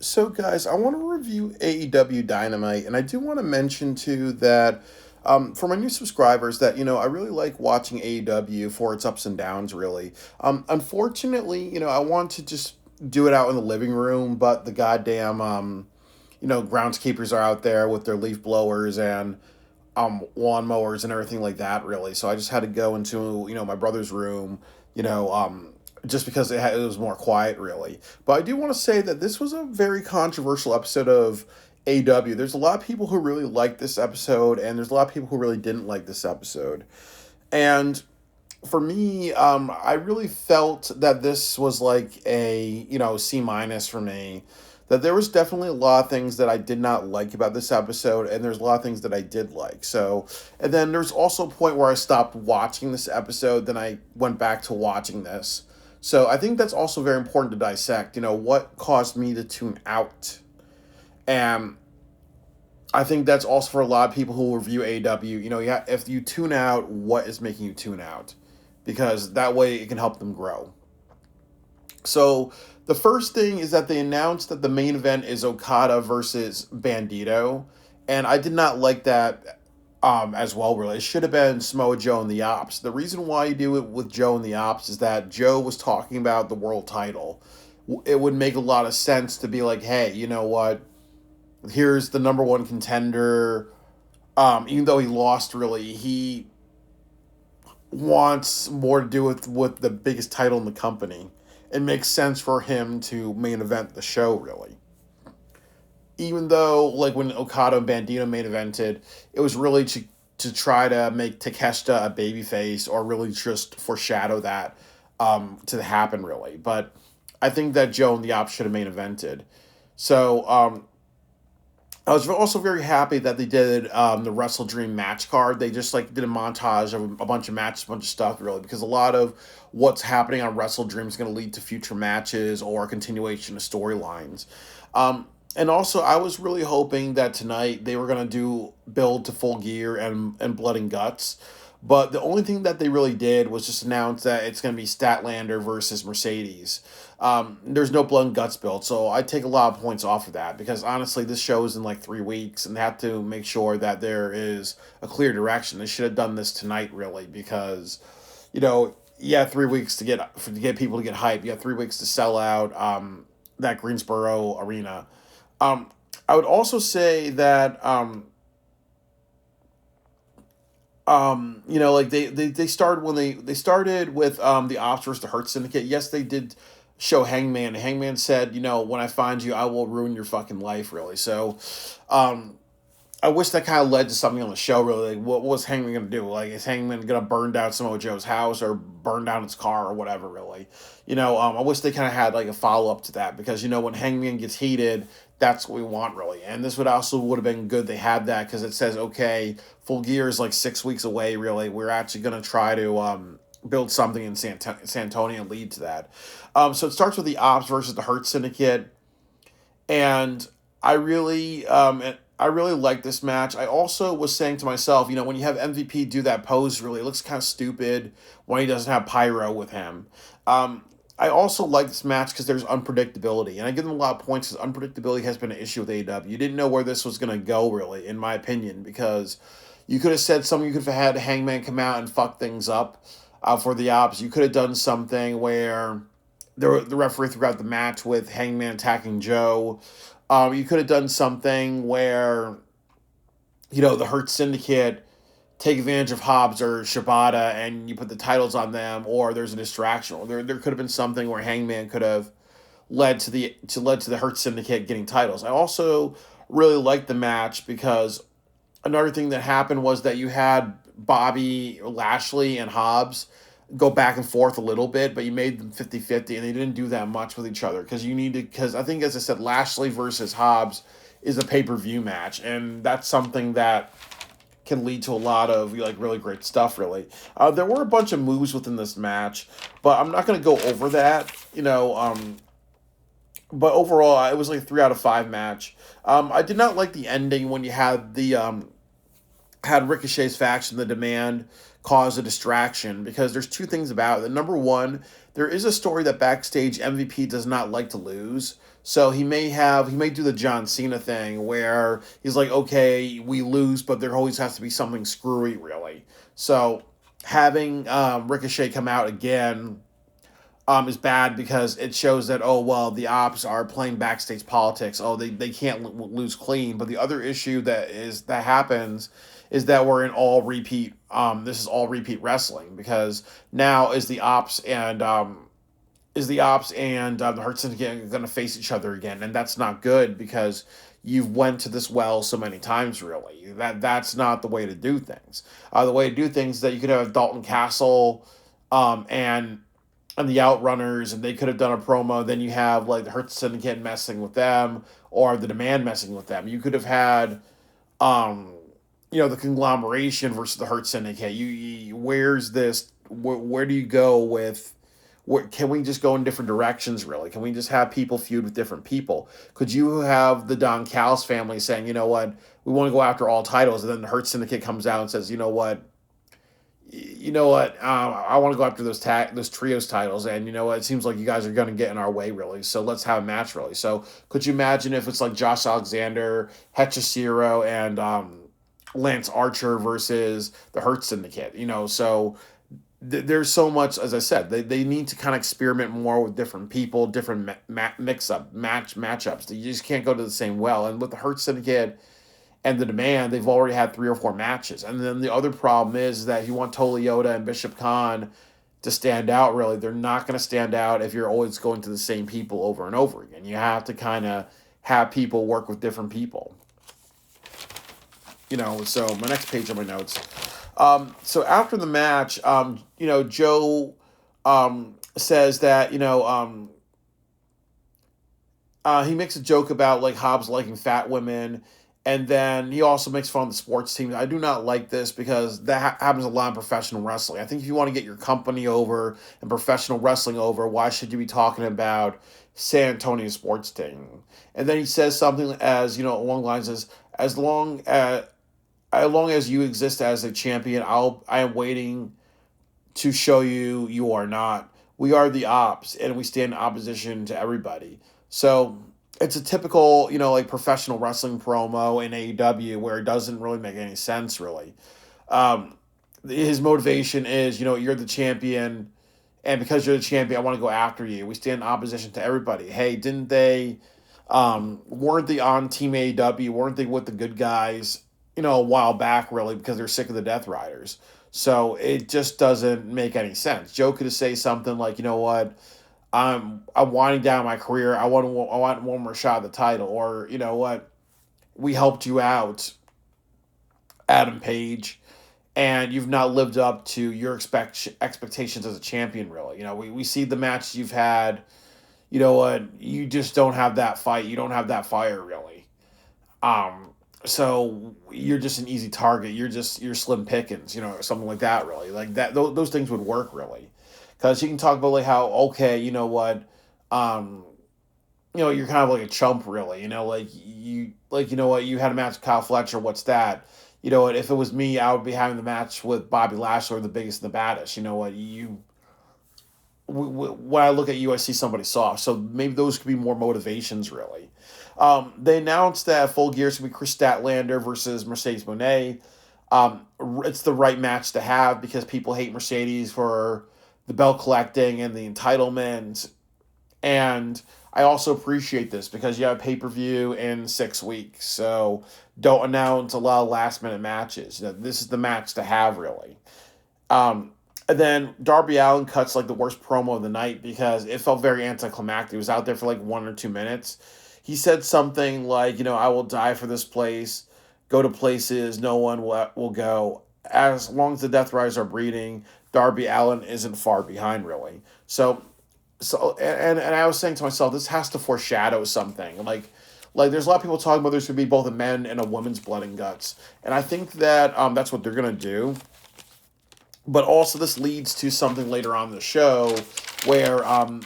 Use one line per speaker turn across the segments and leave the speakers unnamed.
So, guys, I want to review AEW Dynamite, and I do want to mention too that for my new subscribers, that I really like watching AEW for its ups and downs. Really, unfortunately, I want to just do it out in the living room, but the goddamn groundskeepers are out there with their leaf blowers and lawnmowers and everything like that. Really, so I just had to go into my brother's room. You know, just because it was more quiet, really. But I do want to say that this was a very controversial episode of AW. There's a lot of people who really liked this episode, and there's a lot of people who really didn't like this episode. And for me, I really felt that this was like a C minus for me. That there was definitely a lot of things that I did not like about this episode, and there's a lot of things that I did like. So, and then there's also a point where I stopped watching this episode, then I went back to watching this. So I think that's also very important to dissect. What caused me to tune out, and I think that's also for a lot of people who review AEW. Yeah, if you tune out, what is making you tune out? Because that way it can help them grow. So the first thing is that they announced that the main event is Okada versus Bandito, and I did not like that as well. Really, it should have been Samoa Joe and the Ops. The reason why you do it with Joe and the Ops is that Joe was talking about the world title. It would make a lot of sense to be like, hey, you know what? Here's the number one contender. Even though he lost, really, he wants more to do with the biggest title in the company. It makes sense for him to main event the show, really. Even though, like, when Okada and Bandito main evented, it was really to try to make Takeshita a babyface, or really just foreshadow that to happen, really. But I think that Joe and the Ops should have main evented. So I was also very happy that they did the Wrestle Dream match card. They just like did a montage of a bunch of matches, a bunch of stuff, really, because a lot of what's happening on Wrestle Dream is going to lead to future matches or a continuation of storylines. And also, I was really hoping that tonight they were going to do build to Full Gear and Blood and Guts. But the only thing that they really did was just announce that it's going to be Statlander versus Mercedes. There's no Blood and Guts build, so I take a lot of points off of that, because honestly, this show is in like 3 weeks, and they have to make sure that there is a clear direction. They should have done this tonight, really, because, 3 weeks to get people to get hype. You have 3 weeks to sell out that Greensboro arena. I would also say that like they started when they started with the Ops versus the Hurt Syndicate. Yes, they did show Hangman. Hangman said, when I find you, I will ruin your fucking life, really. So, I wish that kind of led to something on the show, really. Like, what was Hangman going to do? Like, is Hangman going to burn down Samoa Joe's house or burn down his car or whatever, really? I wish they kind of had, like, a follow-up to that, because, when Hangman gets heated, that's what we want, really. And this would have been good they had that, because it says, okay, Full Gear is, like, 6 weeks away, really. We're actually going to try to build something in San Antonio and lead to that. So it starts with the Ops versus the Hurt Syndicate, and I really like this match. I also was saying to myself, when you have MVP do that pose, really, it looks kind of stupid when he doesn't have Pyro with him. I also like this match because there's unpredictability, and I give them a lot of points because unpredictability has been an issue with AEW. You didn't know where this was going to go, really, in my opinion, because you could have said something, you could have had Hangman come out and fuck things up for the Ops. You could have done something where the referee throughout the match with Hangman attacking Joe. You could have done something where, the Hurt Syndicate take advantage of Hobbs or Shibata and you put the titles on them, or there's a distraction. Or there could have been something where Hangman could have led to the Hurt Syndicate getting titles. I also really liked the match because another thing that happened was that you had Bobby Lashley and Hobbs go back and forth a little bit, but you made them 50-50, and they didn't do that much with each other, because I think, as I said, Lashley versus Hobbs is a pay-per-view match, and that's something that can lead to a lot of really great stuff, really. There were a bunch of moves within this match, but I'm not going to go over that, but overall, it was like a 3 out of 5 match. I did not like the ending when you had had Ricochet's faction, the Demand, cause a distraction, because there's two things about it. Number one, there is a story that backstage MVP does not like to lose. So he may do the John Cena thing where he's like, okay, we lose, but there always has to be something screwy, really. So having Ricochet come out again is bad because it shows that, oh well, the ops are playing backstage politics. Oh, they can't lose clean. But the other issue that happens is that we're in all repeat. This is all repeat wrestling because now the Hurt Syndicate going to face each other again, and that's not good because you've went to this well so many times. Really, that's not the way to do things. The way to do things is that you could have Dalton Castle, and the Outrunners, and they could have done a promo. Then you have like the Hurt Syndicate messing with them, or the Demand messing with them. You could have had, um, the conglomeration versus the Hurt Syndicate. Where's this? Where do you go with? Can we just go in different directions? Really? Can we just have people feud with different people? Could you have the Don Callis family saying, you know what, we want to go after all titles, and then the Hurt Syndicate comes out and says, I want to go after those trios titles, and you know what? It seems like you guys are going to get in our way, really. So let's have a match, really. So could you imagine if it's like Josh Alexander, Hechicero, and Lance Archer versus the Hurt Syndicate? So there's so much. As I said, they need to kind of experiment more with different people, different matchups. You just can't go to the same well. And with the Hurt Syndicate and the Demand, they've already had 3 or 4 matches. And then the other problem is that if you want Tola Yoda and Bishop Khan to stand out, really, they're not going to stand out if you're always going to the same people over and over again. You have to kind of have people work with different people. So my next page on my notes. So after the match, Joe says that, he makes a joke about like Hobbs liking fat women. And then he also makes fun of the sports team. I do not like this because that happens a lot in professional wrestling. I think if you want to get your company over and professional wrestling over, why should you be talking about San Antonio sports team? And then he says something along the lines as long as you exist as a champion, I am waiting to show you are not. We are the ops, and we stand in opposition to everybody. So it's a typical, like professional wrestling promo in AEW where it doesn't really make any sense, really. His motivation is, you're the champion, and because you're the champion, I want to go after you. We stand in opposition to everybody. Hey, didn't they, weren't they on Team AEW? Weren't they with the good guys, a while back, really, because they're sick of the Death Riders? So it just doesn't make any sense. Joe could say something like, you know what, I'm winding down my career. I want one more shot at the title, or you know what, we helped you out, Adam Page, and you've not lived up to your expectations as a champion. Really, we see the match you've had. You know what, you just don't have that fight. You don't have that fire, really. So you're just an easy target. You're slim pickings, or something like that. Really, like that. Those things would work, really. Because you can talk about like how, okay, you know what, you're kind of like a chump, really. You know what, you had a match with Kyle Fletcher. What's that? You know what? If it was me, I would be having the match with Bobby Lashley, the biggest and the baddest. You know what? When I look at you, I see somebody soft. So maybe those could be more motivations, really. They announced that Full Gear is going to be Chris Statlander versus Mercedes Moné. It's the right match to have because people hate Mercedes for the belt collecting and the entitlement. And I also appreciate this because you have pay-per-view in 6 weeks. So don't announce a lot of last-minute matches. This is the match to have, really. And then Darby Allin cuts like the worst promo of the night because it felt very anticlimactic. He was out there for like 1 or 2 minutes. He said something like, I will die for this place, go to places no one will go. As long as the Death Riders are breeding, Darby Allin isn't far behind, really. So and I was saying to myself, this has to foreshadow something. Like there's a lot of people talking about there's going to be both a men and a woman's blood and guts. And I think that that's what they're going to do. But also this leads to something later on in the show where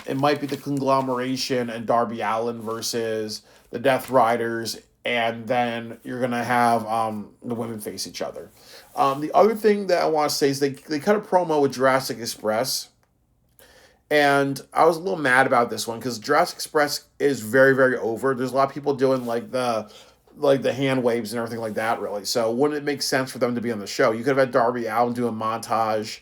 it might be the conglomeration and Darby Allin versus the Death Riders, and then you're going to have the women face each other. The other thing that I want to say is they cut a promo with Jurassic Express, And I was a little mad about this one because Jurassic Express is very, very over. There's a lot of people doing like the hand waves and everything like that, really. So wouldn't it make sense for them to be on the show? You could have had Darby Allin do a montage.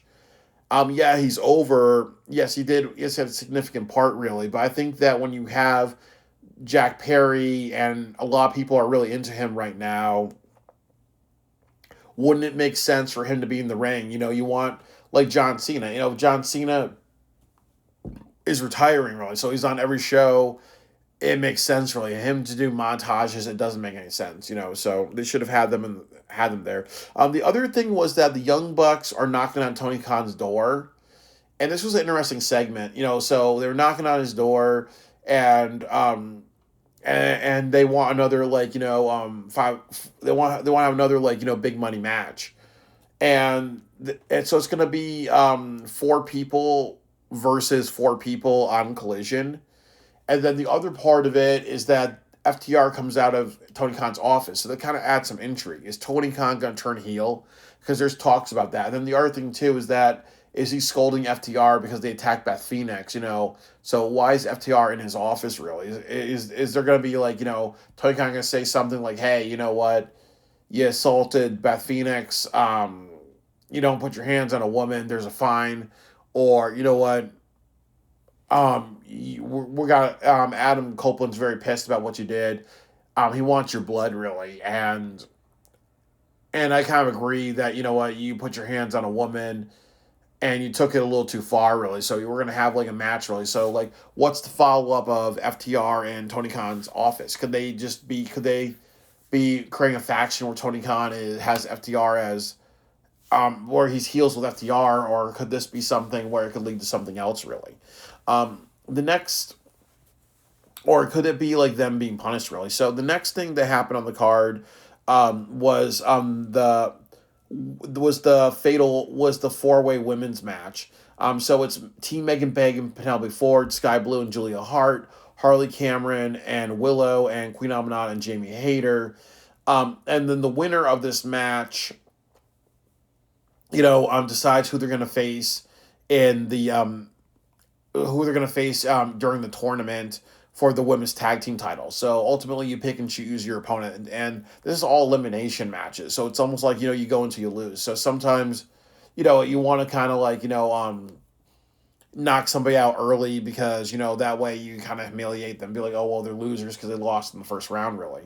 Yeah, he's over. Yes, he did. Yes, he had a significant part, really. But I think that when you have Jack Perry and a lot of people are really into him right now, wouldn't it make sense for him to be in the ring? You want like John Cena. John Cena is retiring, really, so he's on every show. It makes sense, really. Him to do montages, it doesn't make any sense. So they should have had them there. The other thing was that the Young Bucks are knocking on Tony Khan's door, and this was an interesting segment. So they're knocking on his door, and and they want another five. They want to have another big money match, and so it's gonna be four people versus four people on Collision. And then the other part of it is that FTR comes out of Tony Khan's office. So that kind of adds some intrigue. Is Tony Khan going to turn heel? Because there's talks about that. And then the other thing, too, is that is he scolding FTR because they attacked Beth Phoenix, So why is FTR in his office, really? Is there going to be, Tony Khan going to say something like, hey, you know what? You assaulted Beth Phoenix. You don't put your hands on a woman. There's a fine. Or, you know what? We got Adam Copeland's very pissed about what you did. He wants your blood, really, and I kind of agree that you put your hands on a woman and you took it a little too far, really. So you were gonna have a match, really. So what's the follow up of FTR and Tony Khan's office? Could they be creating a faction where Tony Khan has FTR as where he's heels with FTR, or could this be something where it could lead to something else, really? The next, or could it be them being punished, really? So the next thing that happened on the card was the 4-way women's match. So it's Team Megan Bagan, Penelope Ford, Sky Blue, and Julia Hart, Harley Cameron, and Willow, and Queen Aminata, and Jamie Hayter. And then the winner of this match, decides who they're going to face in the during the tournament for the women's tag team title. So ultimately, you pick and choose your opponent, and this is all elimination matches. So it's almost like you go until you lose. So sometimes, you want to kind of knock somebody out early because that way you kind of humiliate them, be like, oh well, they're losers because they lost in the first round, really.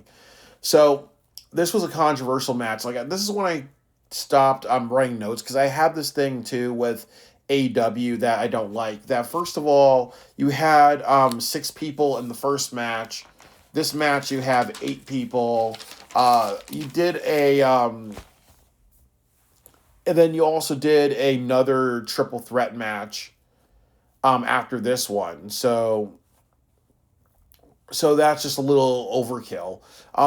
So this was a controversial match. This is when I stopped writing notes because I have this thing too with AEW that I don't like. That first of all, you had 6 people in the first match. This match you have 8 people. You did and then you also did another triple threat match after this one. So that's just a little overkill.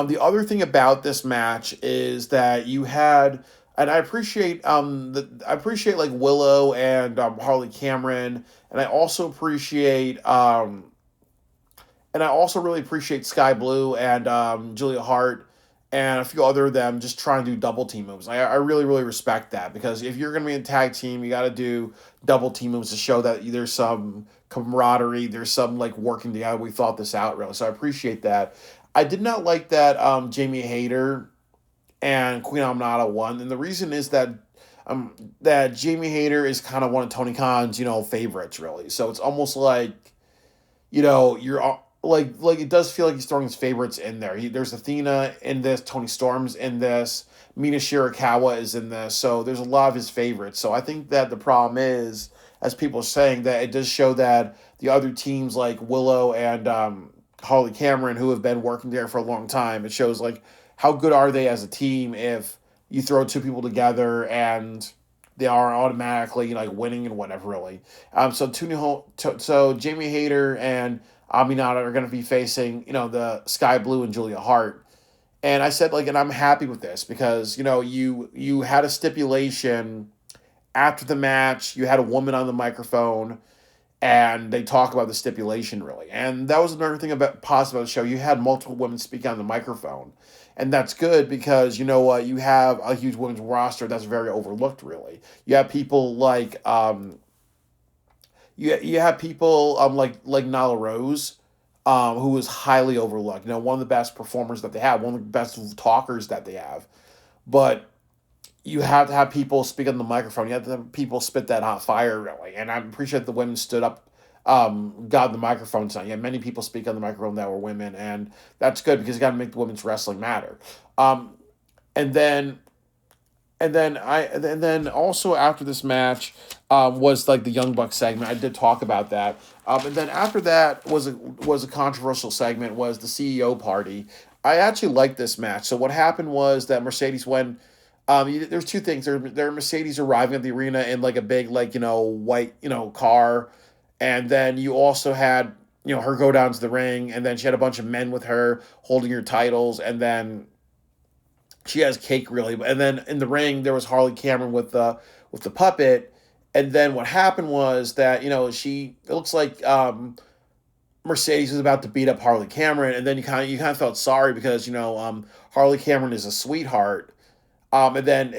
The other thing about this match is that you had, and I appreciate Willow and Harley Cameron, and I also really appreciate Sky Blue and Julia Hart and a few other of them just trying to do double team moves. I really, really respect that because if you're going to be in a tag team, you got to do double team moves to show that there's some camaraderie, there's some working together. We thought this out, really. So I appreciate that. I did not like that Jamie Hayter and Queen Aminata won, and the reason is that Jamie Hayter is kind of one of Tony Khan's favorites, really. So it's almost like you're it does feel like he's throwing his favorites in there. There's Athena in this, Tony Storm's in this, Mina Shirakawa is in this, so there's a lot of his favorites. So I think that the problem is, as people are saying, that it does show that the other teams like Willow and Harley Cameron, who have been working there for a long time, it shows how good are they as a team if you throw 2 people together and they are automatically winning and whatever, really. So Jamie Hayter and Aminata are going to be facing the Sky Blue and Julia Hart, and I said and I'm happy with this because you had a stipulation after the match. You had a woman on the microphone, and they talk about the stipulation, really. And that was another thing about positive about the show. You had multiple women speak on the microphone. And that's good because, you have a huge women's roster that's very overlooked, really. You have people You have people like Nyla Rose, who was highly overlooked. You know, one of the best performers that they have, one of the best talkers that they have. But you have to have people speak on the microphone. You have to have people spit that hot fire, really. And I'm pretty sure the women stood up, got the microphone tonight. Yeah, many people speak on the microphone that were women, and that's good because you got to make the women's wrestling matter. Um, and then and then also after this match, was like the Young Bucks segment. I did talk about that. And then after that was a controversial segment, was the CEO party. I actually liked this match. So what happened was that Mercedes went. There's two things. There Mercedes arriving at the arena in like a big, like, white, car, and then you also had, her go down to the ring, and then she had a bunch of men with her holding her titles, and then she has cake, really. And then in the ring there was Harley Cameron with the puppet. And then what happened was that, she, it looks like, Mercedes was about to beat up Harley Cameron, and then you kind of felt sorry because, Harley Cameron is a sweetheart. And then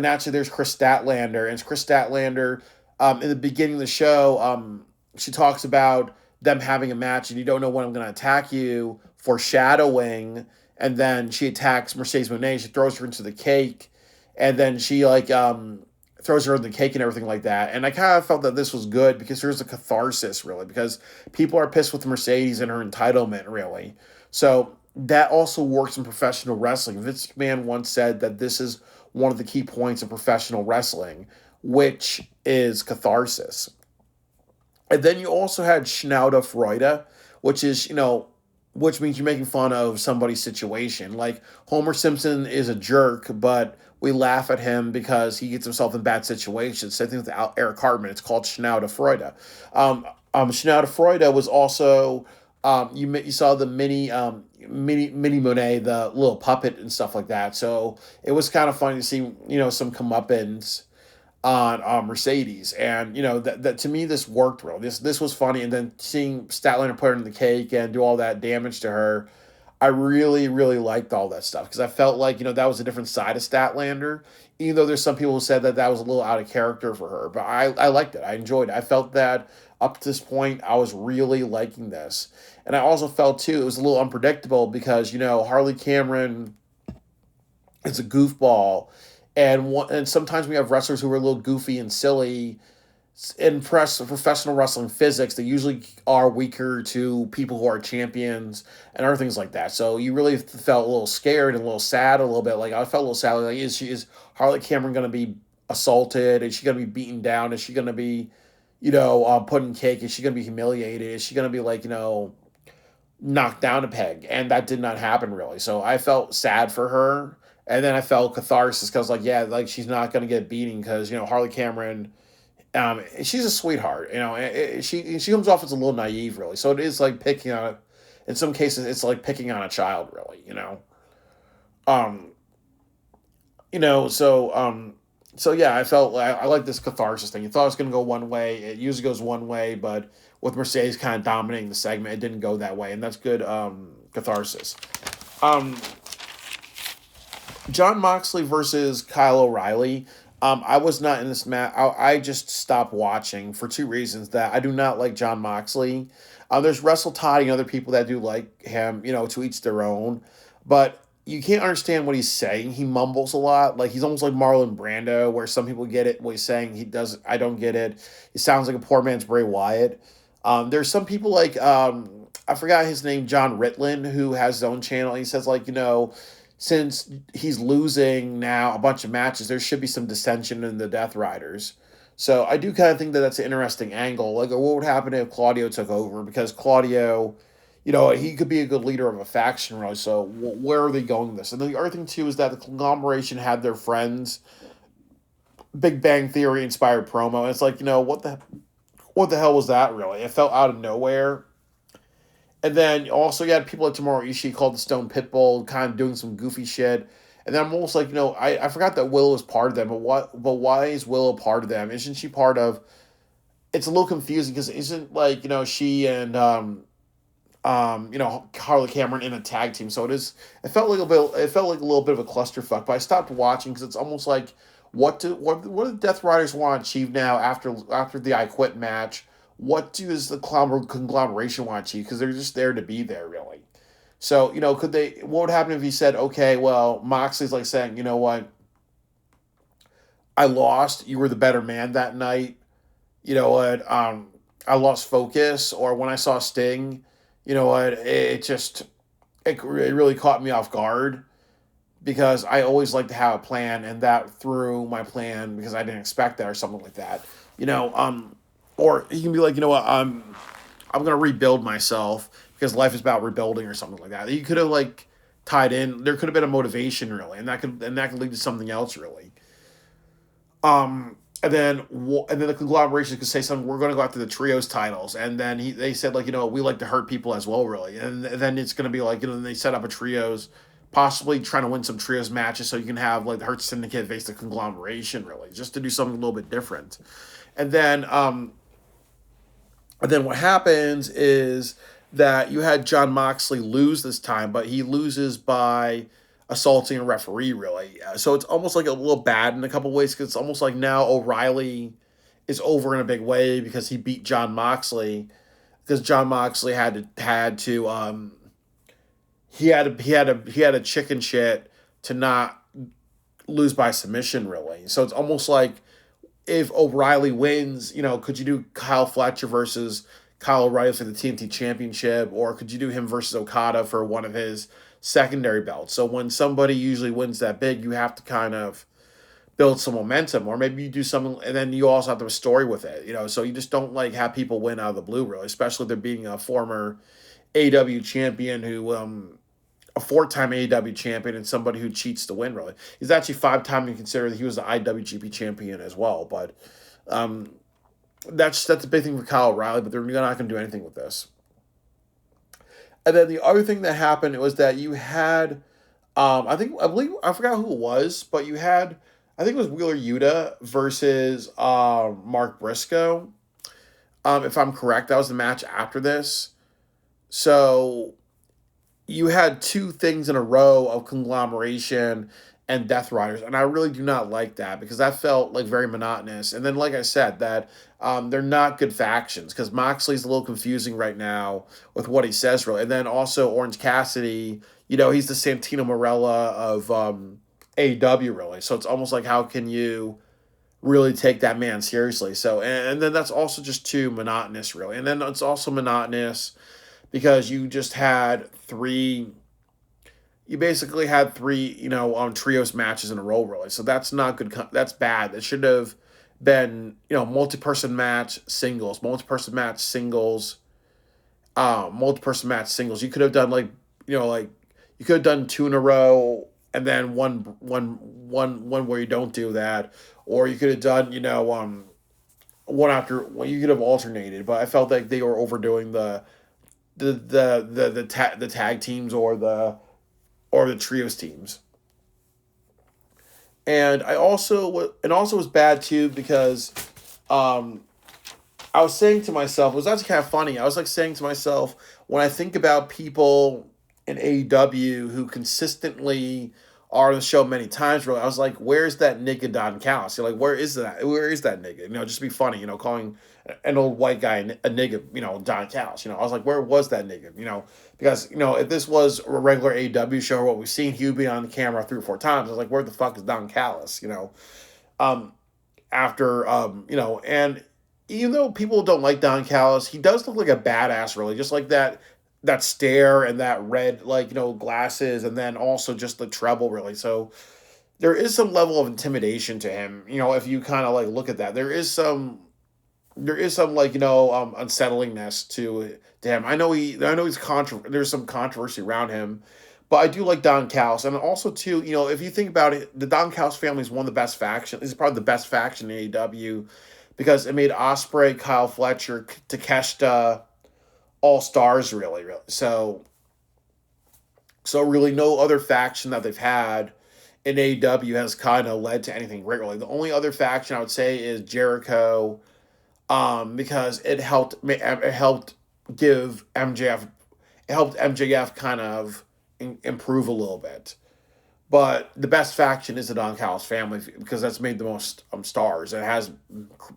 actually there's Chris Statlander, and it's Chris Statlander. In the beginning of the show, she talks about them having a match, and you don't know when I'm going to attack you, foreshadowing. And then she attacks Mercedes Monet. She throws her into the cake, and then she throws her in the cake and everything like that. And I kind of felt that this was good because there's a catharsis, really, because people are pissed with Mercedes and her entitlement, really. So that also works in professional wrestling. Vince McMahon once said that this is one of the key points of professional wrestling, which is catharsis. And then you also had Schnauda Freude, which is, which means you're making fun of somebody's situation. Like, Homer Simpson is a jerk, but we laugh at him because he gets himself in bad situations. Same thing with Eric Cartman. It's called Schnauda Freude. Schnauda Freude was also, you saw the mini Monet, the little puppet and stuff like that. So it was kind of funny to see, some comeuppance on Mercedes, and that to me this worked well. This was funny, and then seeing Statlander put her in the cake and do all that damage to her, I really really liked all that stuff because I felt like that was a different side of Statlander. Even though there's some people who said that that was a little out of character for her, but I liked it. I enjoyed it. I felt that up to this point I was really liking this, and I also felt too it was a little unpredictable because Harley Cameron is a goofball, and sometimes we have wrestlers who are a little goofy and silly. In professional wrestling physics, they usually are weaker to people who are champions and other things like that. So you really felt a little scared and a little sad, a little bit. Like, I felt a little sad. Like, is Harley Cameron going to be assaulted? Is she going to be beaten down? Is she going to be, put in cake? Is she going to be humiliated? Is she going to be, like, knocked down a peg? And that did not happen, really. So I felt sad for her. And then I felt catharsis because, like, yeah, like, she's not going to get beaten because, Harley Cameron, she's a sweetheart. She comes off as a little naive, really. So it is like picking on, in some cases, it's like picking on a child, really. Um, so yeah, I like this catharsis thing. You thought it was going to go one way. It usually goes one way, but with Mercedes kind of dominating the segment, it didn't go that way, and that's good catharsis. Um, John Moxley versus Kyle O'Reilly. I was not in this match. I just stopped watching for two reasons. That I do not like John Moxley. There's Wrestle Todd and other people that do like him, to each their own. But you can't understand what he's saying. He mumbles a lot. Like, he's almost like Marlon Brando, where some people get it, what he's saying. He does. I don't get it. He sounds like a poor man's Bray Wyatt. There's some people like, I forgot his name, John Ritlin, who has his own channel. He says, like, since he's losing now a bunch of matches, there should be some dissension in the Death Riders. So I do kind of think that that's an interesting angle. Like, what would happen if Claudio took over? Because Claudio, he could be a good leader of a faction, really. So where are they going with this? And then the other thing, too, is that the conglomeration had their friends. Big Bang Theory inspired promo. And it's like, what the hell was that, really? It felt out of nowhere. And then also you had people like Tomorrow Ishii called the Stone Pitbull, kind of doing some goofy shit. And then I'm almost like, I forgot that Willow is part of them, but why is Willow part of them? Isn't she part of? It's a little confusing because isn't, like, she and Harley Cameron in a tag team. So it felt like a bit. It felt like a little bit of a clusterfuck. But I stopped watching because it's almost like what do Death Riders want to achieve now after the I Quit match? what does the conglomeration want to achieve? Because they're just there to be there, really. So, could they, what would happen if he said, okay, well, Moxley's like saying, you know what, I lost, you were the better man that night, you know what, I lost focus, or when I saw Sting, you know what, it really caught me off guard because I always like to have a plan, and that threw my plan because I didn't expect that or something like that. You know, or he can be like, you know what, I'm gonna rebuild myself because life is about rebuilding or something like that. You could have like tied in. There could have been a motivation really, and that could lead to something else really. And then the conglomeration could say something. We're going to go after the trios titles, and then they said like we like to hurt people as well, really. And then it's going to be like they set up a trios, possibly trying to win some trios matches so you can have like the Hurt Syndicate face the conglomeration, really, just to do something a little bit different. And then what happens is that you had John Moxley lose this time, but he loses by assaulting a referee, really. So it's almost like a little bad in a couple ways because it's almost like now O'Reilly is over in a big way because he beat John Moxley because John Moxley had a chicken shit to not lose by submission, really. So it's almost like if O'Reilly wins, could you do Kyle Fletcher versus Kyle O'Reilly for the TNT Championship, or could you do him versus Okada for one of his secondary belts? So when somebody usually wins that big, you have to kind of build some momentum, or maybe you do something, and then you also have to have a story with it, So you just don't like have people win out of the blue, really, especially if they're being a former AEW champion who a four-time AEW champion and somebody who cheats to win, really. He's actually five-time and consider that he was the IWGP champion as well. But that's a big thing for Kyle O'Reilly, but they're not going to do anything with this. And then the other thing that happened was that you had, I forgot who it was, but you had, I think it was Wheeler Yuta versus Mark Briscoe. If I'm correct, that was the match after this. So you had two things in a row of conglomeration and Death Riders, and I really do not like that because that felt like very monotonous. And then, like I said, that they're not good factions because Moxley's a little confusing right now with what he says, really. And then also Orange Cassidy, he's the Santino Marella of AEW, really. So it's almost like how can you really take that man seriously? So and then that's also just too monotonous, really. And then it's also monotonous because you basically had three, trios matches in a row, really. So that's not good. That's bad. It should have been, multi-person match singles, multi-person match singles, multi-person match singles. You could have done you could have done two in a row and then one where you don't do that, or you could have done, one after. Well, you could have alternated, but I felt like they were overdoing the tag teams or the trios teams. And also was bad too because I was saying to myself, it was actually kind of funny. I was like saying to myself, when I think about people in AEW who consistently are on the show many times, really, I was like, where's that nigga Don Callis? You're like, where is that? Where is that nigga? Just to be funny, calling an old white guy a nigga, Don Callis. I was like, where was that nigga? Because, if this was a regular AEW show or what we've seen, he would be on the camera 3 or 4 times. I was like, where the fuck is Don Callis? And even though people don't like Don Callis, he does look like a badass, really, just like that stare and that red, glasses, and then also just the treble, really. So there is some level of intimidation to him, if you kind of look at that. There is some unsettlingness to him. I know he's there's some controversy around him, but I do like Don Callis. And also too, if you think about it, the Don Callis family is one of the best factions. It's probably the best faction in AEW because it made Ospreay, Kyle Fletcher, Takeshita all stars, really, really. So really no other faction that they've had in AEW has kind of led to anything great, really. The only other faction I would say is Jericho, because it helped give MJF, it helped MJF kind of improve a little bit. But the best faction is the Don Callis family because that's made the most stars. It has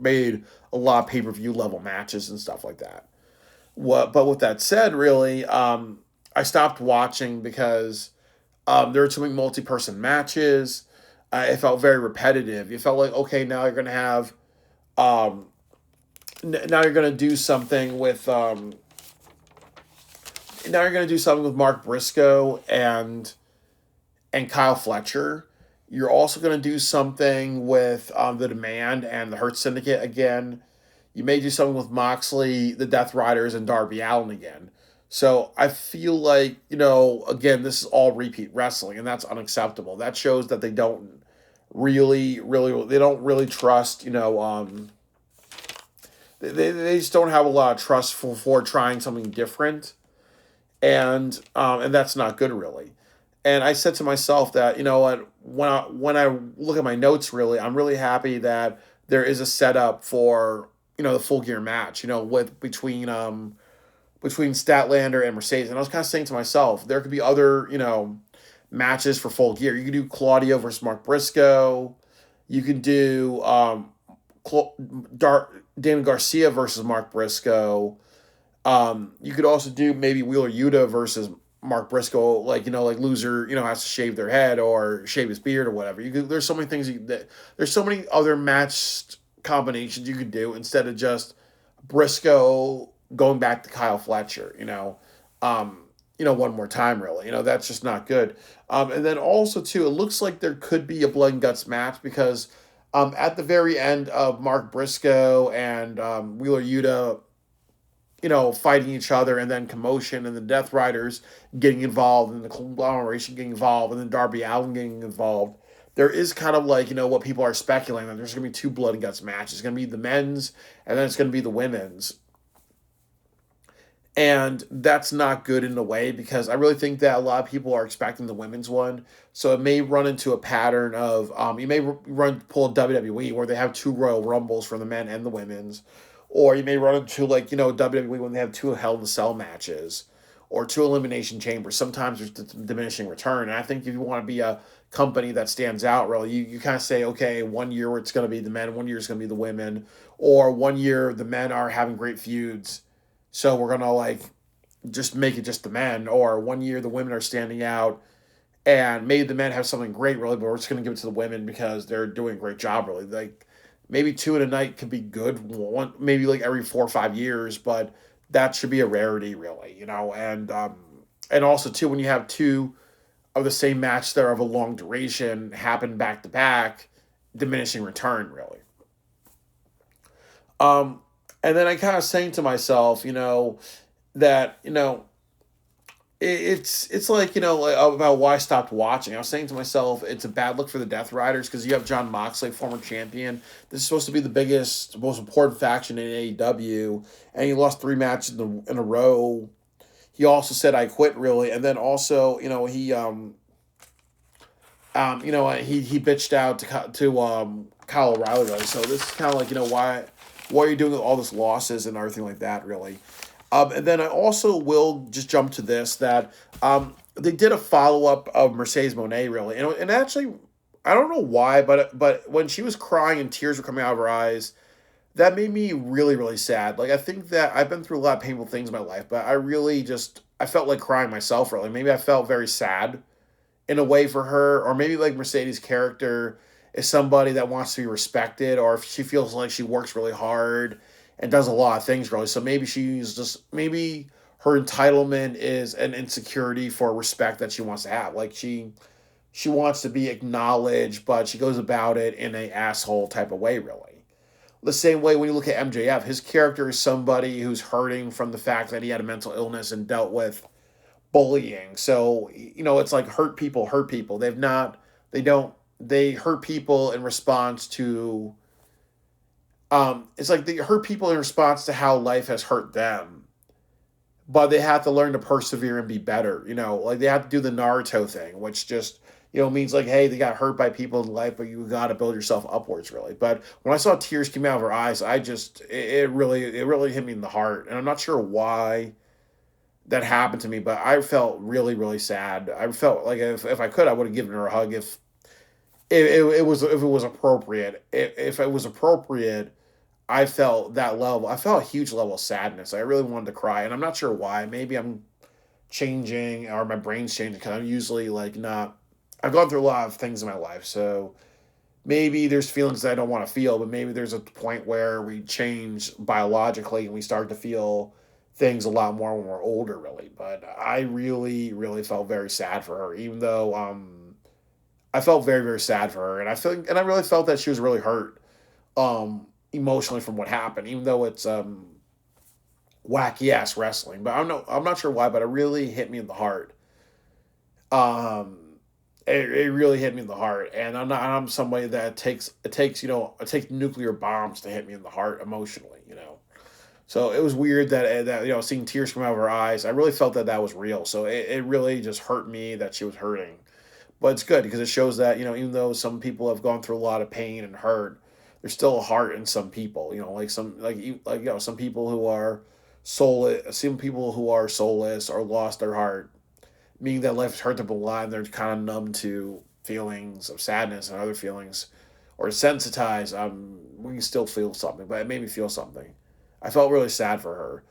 made a lot of pay per view level matches and stuff like that. But with that said, really, I stopped watching because there were too many multi person matches. It felt very repetitive. You felt like, okay, now you're gonna have um, now you're gonna do something with now you're gonna do something with Mark Briscoe and Kyle Fletcher. You're also going to do something with the Demand and the Hurt Syndicate again. You may do something with Moxley, the Death Riders, and Darby Allin again. So I feel like, again, this is all repeat wrestling, and that's unacceptable. That shows that they don't they don't really trust, they just don't have a lot of trust for trying something different, and that's not good, really. And I said to myself that, you know what, when I look at my notes, really, I'm really happy that there is a setup for, the Full Gear match, with between Statlander and Mercedes. And I was kind of saying to myself, there could be other, matches for Full Gear. You could do Claudio versus Mark Briscoe. You can do Daniel Garcia versus Mark Briscoe. You could also do maybe Wheeler Yuta versus Mark Briscoe, like loser, has to shave their head or shave his beard or whatever. There's so many things there's so many other matched combinations you could do instead of just Briscoe going back to Kyle Fletcher, one more time, really. That's just not good. And then also too, it looks like there could be a blood and guts match because at the very end of Mark Briscoe and Wheeler Yuta, fighting each other, and then commotion, and the Death Riders getting involved, and the conglomeration getting involved, and then Darby Allin getting involved. There is kind of like, what people are speculating that there's going to be two blood and guts matches. It's going to be the men's, and then it's going to be the women's. And that's not good in a way because I really think that a lot of people are expecting the women's one. So it may run into a pattern of you may pull a WWE where they have two Royal Rumbles for the men and the women's, or you may run into WWE when they have two Hell in a Cell matches or two Elimination Chambers. Sometimes there's diminishing return, and I think if you want to be a company that stands out, really, you kind of say, okay, 1 year it's going to be the men, 1 year it's going to be the women, or 1 year the men are having great feuds. So we're gonna just make it just the men, or 1 year the women are standing out, and maybe the men have something great really, but we're just gonna give it to the women because they're doing a great job really. Like maybe two in a night could be good, one maybe like every 4 or 5 years, but that should be a rarity really, and also too when you have two of the same match that are of a long duration happen back to back, diminishing return really. Um, and then I kind of saying to myself, that it's like like, about why I stopped watching. I was saying to myself, it's a bad look for the Death Riders because you have John Moxley, former champion. This is supposed to be the biggest, most important faction in AEW, and he lost 3 matches in a row. He also said, "I quit," really, and then also he bitched out to Kyle O'Reilly. Really. So this is kind of like why are you doing all this losses and everything like that, really. And then I also will just jump to this that they did a follow up of Mercedes Moné, really, and actually I don't know why, but when she was crying and tears were coming out of her eyes, that made me really really sad. Like I think that I've been through a lot of painful things in my life, but I felt like crying myself. Really, maybe I felt very sad in a way for her, or maybe like Mercedes' character is somebody that wants to be respected, or if she feels like she works really hard and does a lot of things really. So maybe her entitlement is an insecurity for respect that she wants to have. Like she wants to be acknowledged, but she goes about it in a asshole type of way, really. The same way when you look at MJF, his character is somebody who's hurting from the fact that he had a mental illness and dealt with bullying. So, it's like hurt people hurt people. They hurt people in response to it's like they hurt people in response to how life has hurt them. But they have to learn to persevere and be better. Like they have to do the Naruto thing, which just means like, hey, they got hurt by people in life, but you got to build yourself upwards, really. But when I saw tears coming out of her eyes, it really hit me in the heart, and I'm not sure why that happened to me, but I felt really, really sad. I felt like if I could, I would have given her a hug if it was appropriate. If it was appropriate, I felt that level. I felt a huge level of sadness. I really wanted to cry, and I'm not sure why. Maybe I'm changing or my brain's changing because I'm usually like not. I've gone through a lot of things in my life, so maybe there's feelings that I don't want to feel, but maybe there's a point where we change biologically and we start to feel things a lot more when we're older, really. But I really, really felt very sad for her, even though I felt very, very sad for her, and I really felt that she was really hurt emotionally from what happened, even though it's wacky ass wrestling. But I'm not sure why, but it really hit me in the heart. Um, it really hit me in the heart, and I'm somebody that it takes nuclear bombs to hit me in the heart emotionally. So it was weird that seeing tears come out of her eyes. I really felt that that was real. So it really just hurt me that she was hurting. But it's good because it shows that even though some people have gone through a lot of pain and hurt, there's still a heart in some people. Like some people who are soulless, some people who are soulless or lost their heart, meaning that life has hurt them a lot and they're kind of numb to feelings of sadness and other feelings, or sensitized. We can still feel something, but it made me feel something. I felt really sad for her.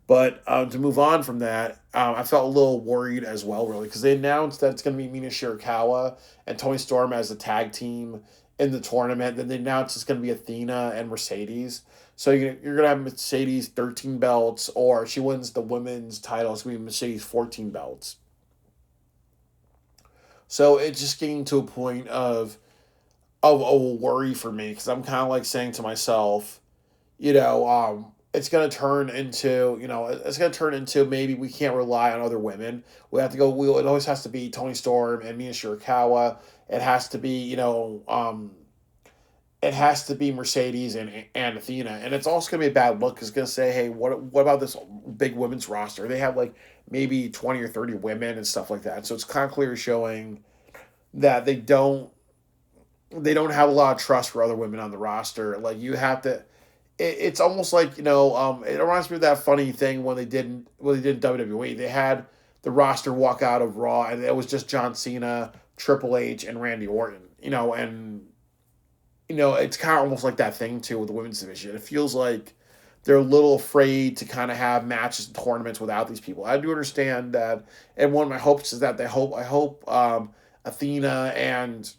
But to move on from that, I felt a little worried as well, really, because they announced that it's going to be Mina Shirakawa and Tony Storm as the tag team in the tournament. Then they announced it's going to be Athena and Mercedes. So you're going to have Mercedes 13 belts, or if she wins the women's title, it's going to be Mercedes 14 belts. So it's just getting to a point of a worry for me because I'm kind of like saying to myself, it's going to turn into, it's going to turn into maybe we can't rely on other women. We have to go. It always has to be Tony Storm and Mina Shirakawa. It has to be, it has to be Mercedes and Athena, and it's also going to be a bad look because it's going to say, hey, what about this big women's roster? They have like maybe 20 or 30 women and stuff like that. So it's kind of clear showing that they don't have a lot of trust for other women on the roster. Like you have to. It's almost like it reminds me of that funny thing when they did WWE. They had the roster walk out of Raw, and it was just John Cena, Triple H, and Randy Orton. And it's kind of almost like that thing too with the women's division. It feels like they're a little afraid to kind of have matches and tournaments without these people. I do understand that, and one of my hopes is that I hope Athena and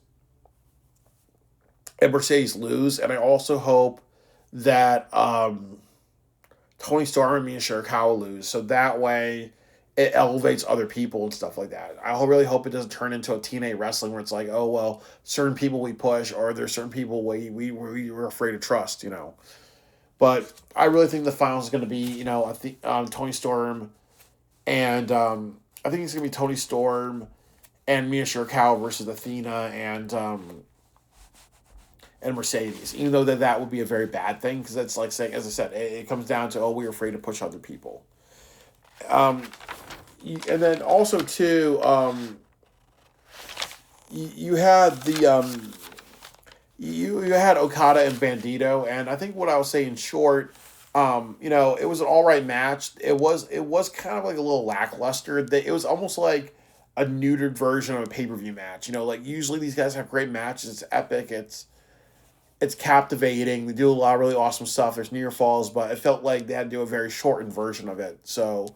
Mercedes lose, and I also hope that Tony Storm and Mina Shirakawa lose, so that way it elevates other people and stuff like that. I really hope it doesn't turn into a TNA wrestling where it's like, oh well, certain people we push, or there's certain people we're afraid to trust. But I really think the finals is going to be, Tony Storm and I think it's going to be Tony Storm and Mina Shirakawa versus Athena and Mercedes, even though that would be a very bad thing because that's like saying, as I said, it comes down to, oh, we're afraid to push other people. And then also too, you had you had Okada and Bandito, and I think what I was saying in short, it was an all right match. It was kind of like a little lackluster. It was almost like a neutered version of a pay-per-view match. Like usually these guys have great matches. It's epic. It's captivating. They do a lot of really awesome stuff. There's near falls, but it felt like they had to do a very shortened version of it. So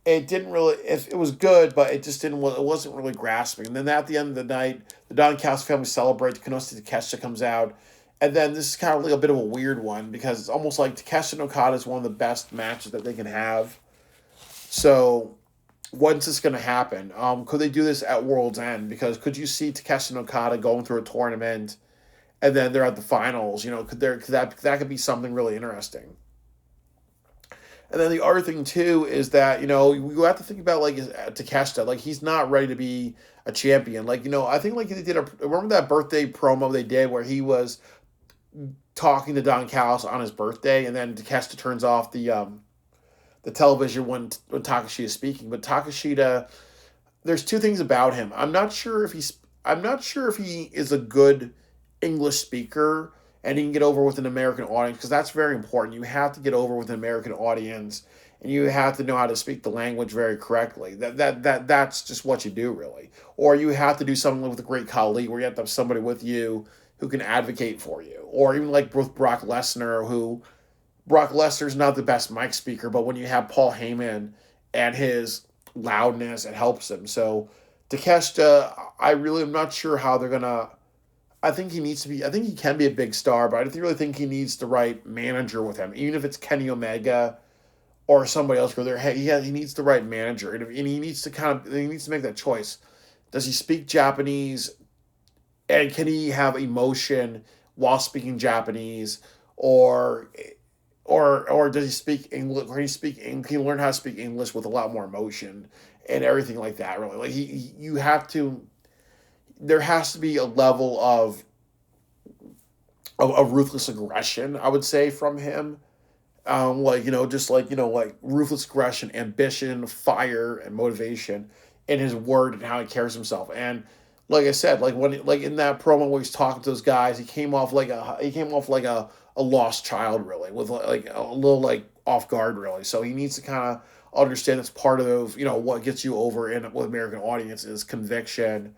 it didn't really. It was good, but it just didn't. It wasn't really grasping. And then at the end of the night, the Don Callis family celebrate. Kenosi Takeshita comes out, and then this is kind of like a bit of a weird one because it's almost like Takeshita and Okada is one of the best matches that they can have. So when's this going to happen? Could they do this at World's End? Because could you see Takeshita and Okada going through a tournament? And then they're at the finals. That could be something really interesting. And then the other thing too is that you have to think about like Takeshita. Like he's not ready to be a champion. Like I think like they did remember that birthday promo they did where he was talking to Don Callis on his birthday, and then Takeshita turns off the television when Takeshita is speaking. But Takeshita, there's two things about him. I'm not sure if he is a good English speaker and he can get over with an American audience because that's very important. You have to get over with an American audience and you have to know how to speak the language very correctly. That's just what you do, really. Or you have to do something with a great colleague, where you have to have somebody with you who can advocate for you. Or even like with Brock Lesnar, who Brock Lesnar's not the best mic speaker, but when you have Paul Heyman and his loudness, it helps him. So Takeshita, I really am not sure how they're gonna. I think he needs to be. I think he can be a big star, but I really think he needs the right manager with him, even if it's Kenny Omega or somebody else. Go there. Hey, he needs the right manager, and he needs to he needs to make that choice. Does he speak Japanese, and can he have emotion while speaking Japanese, or or does he speak English? Or can he learn how to speak English with a lot more emotion and everything like that? Really, like you have to. There has to be a level of ruthless aggression, I would say, from him. Like just like like ruthless aggression, ambition, fire, and motivation in his word and how he carries himself. And like I said, like like in that promo where he's talking to those guys, he came off like a lost child, really, with like a little like off guard, really. So he needs to kind of understand that's part of what gets you over in with American audience is conviction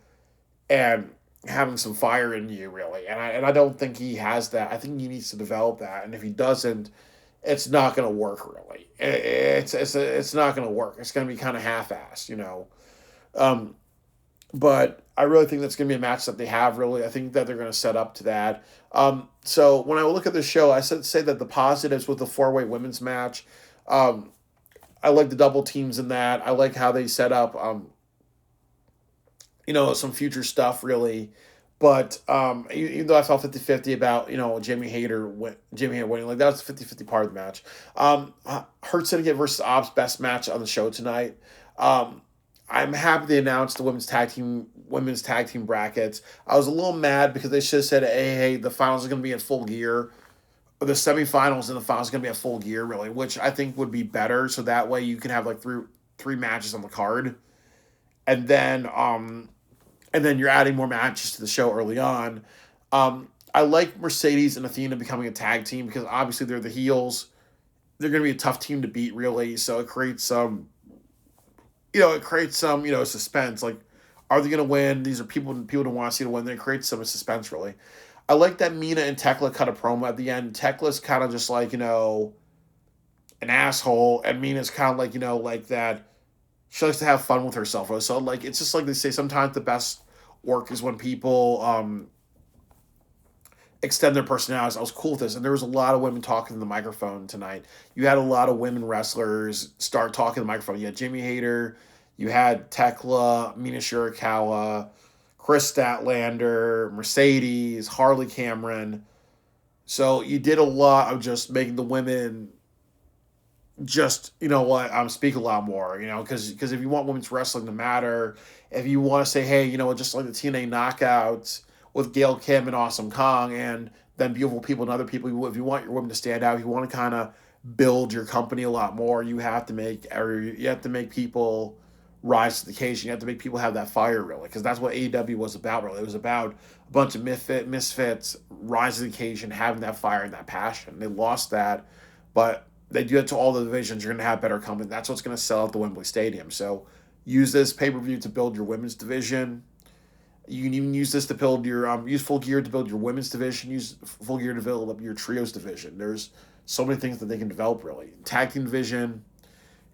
and having some fire in you, really. And I don't think he has that. I think he needs to develop that. And if he doesn't, it's not going to work, really. It's not going to work. It's going to be kind of half-assed. Um, but I really think that's going to be a match that they have. Really, I think that they're going to set up to that. So when I look at the show, I say that the positives with the 4-way women's match. Um, I like the double teams in that. I like how they set up. Some future stuff, really. But even though I felt 50-50 about, Jimmy Hater winning, like that was the 50-50 part of the match. Hurt Syndicate versus Ops, best match on the show tonight. I'm happy they announced the women's tag team brackets. I was a little mad because they should have said, hey, the finals are going to be in full gear. Or the semifinals and the finals are going to be at full gear, really, which I think would be better. So that way you can have like three matches on the card. And then you're adding more matches to the show early on. I like Mercedes and Athena becoming a tag team because obviously they're the heels. They're going to be a tough team to beat, really. So it creates some suspense. Like, are they going to win? These are people don't want to see to win. They create some suspense, really. I like that Mina and Tekla cut a promo at the end. Tekla's kind of just like, an asshole, and Mina's kind of like, like that. She likes to have fun with herself. So, like, it's just like they say, sometimes the best work is when people extend their personalities. I was cool with this, and there was a lot of women talking to the microphone tonight. You had a lot of women wrestlers start talking to the microphone. You had Jimmy Hayter, you had Tekla, Mina Shirakawa, Chris Statlander, Mercedes, Harley Cameron. So you did a lot of just making the women just speak a lot more, because if you want women's wrestling to matter, if you want to say, hey, just like the TNA knockouts with Gail Kim and Awesome Kong and then beautiful people and other people, if you want your women to stand out, if you want to kind of build your company a lot more, you have to make people rise to the occasion. You have to make people have that fire, really, because that's what AEW was about, really. It was about a bunch of misfits rise to the occasion, having that fire and that passion. They lost that, but they do it to all the divisions. You're going to have better company. That's what's going to sell at the Wembley Stadium. So use this pay-per-view to build your women's division. You can even use this to build use Full Gear to build your women's division. Use Full Gear to develop your trios division. There's so many things that they can develop, really. Tag team division,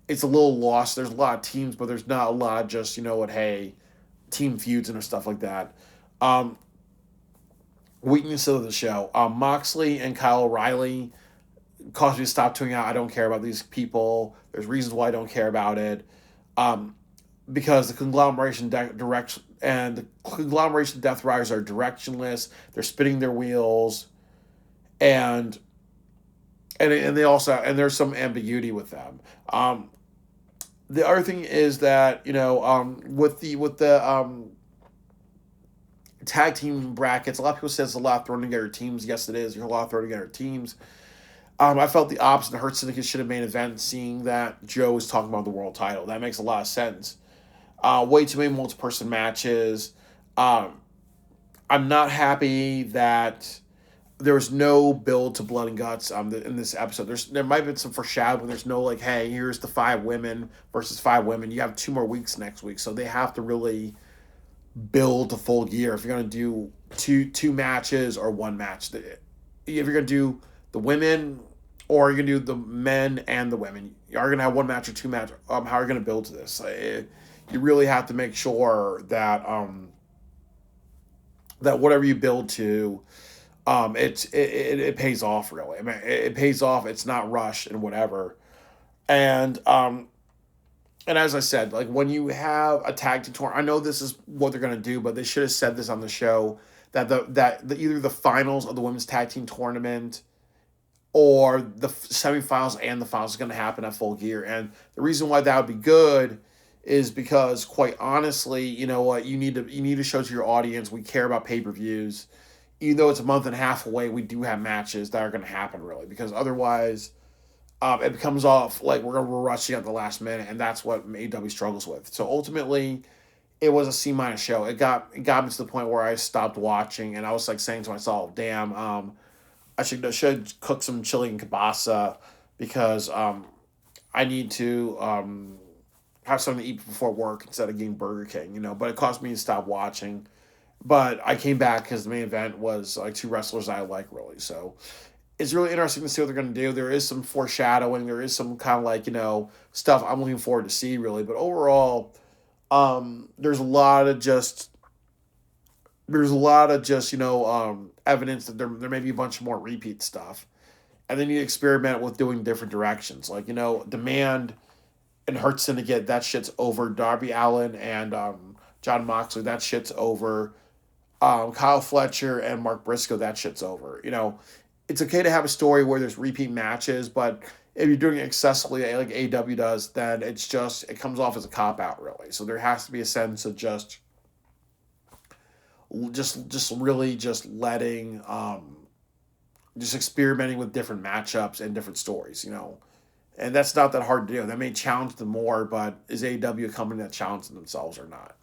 it's a little lost. There's a lot of teams, but there's not a lot of just, team feuds and stuff like that. Weakness of the show. Moxley and Kyle O'Reilly caused me to stop tuning out. I don't care about these people. There's reasons why I don't care about it. Because the conglomeration Death Riders are directionless. They're spinning their wheels, and they also, and there's some ambiguity with them. The other thing is that with the tag team brackets, a lot of people say it's a lot thrown together teams. Yes, it is. There's a lot thrown together teams. I felt the Ops and the Hurt Syndicate should have main event, seeing that Joe was talking about the world title. That makes a lot of sense. Way too many multi-person matches. I'm not happy that there was no build to blood and guts in this episode. There might have been some foreshadowing. There's no like, hey, here's the 5 women versus 5 women. You have 2 more weeks next week, so they have to really build to full gear. If you're gonna do two matches or one match, if you're gonna do the women or you're gonna do the men and the women, you are gonna have one match or two match. How are you gonna build to this? You really have to make sure that that whatever you build to, it pays off really. I mean, it pays off. It's not rushed and whatever. And and as I said, like when you have a tag team tournament, I know this is what they're gonna do, but they should have said this on the show that the either the finals of the women's tag team tournament or the semifinals and the finals is gonna happen at Full Gear. And the reason why that would be good is because, quite honestly, you know what, you need to show to your audience we care about pay-per-views. Even though it's a month and a half away, we do have matches that are going to happen really, because otherwise it becomes off like we're rushing at the last minute, and that's what AEW struggles with. So ultimately, it was a C- show. It got me to the point where I stopped watching, and I was like saying to myself, "Damn, I should cook some chili and kielbasa because I need to have something to eat before work instead of getting Burger King, you know." But it caused me to stop watching. But I came back because the main event was like two wrestlers I like really. So it's really interesting to see what they're going to do. There is some foreshadowing. There is some kind of like, stuff I'm looking forward to see really. But overall, there's a lot of just evidence that there may be a bunch more repeat stuff, and then you experiment with doing different directions. Like, Demand and Hurt Syndicate, that shit's over. Darby Allin and John Moxley, that shit's over. Kyle Fletcher and Mark Briscoe, that shit's over. It's okay to have a story where there's repeat matches, but if you're doing it excessively like AEW does, then it comes off as a cop out really. So there has to be a sense of just really just letting just experimenting with different matchups and different stories. And that's not that hard to do. That may challenge them more, but is AEW a company that challenges themselves or not?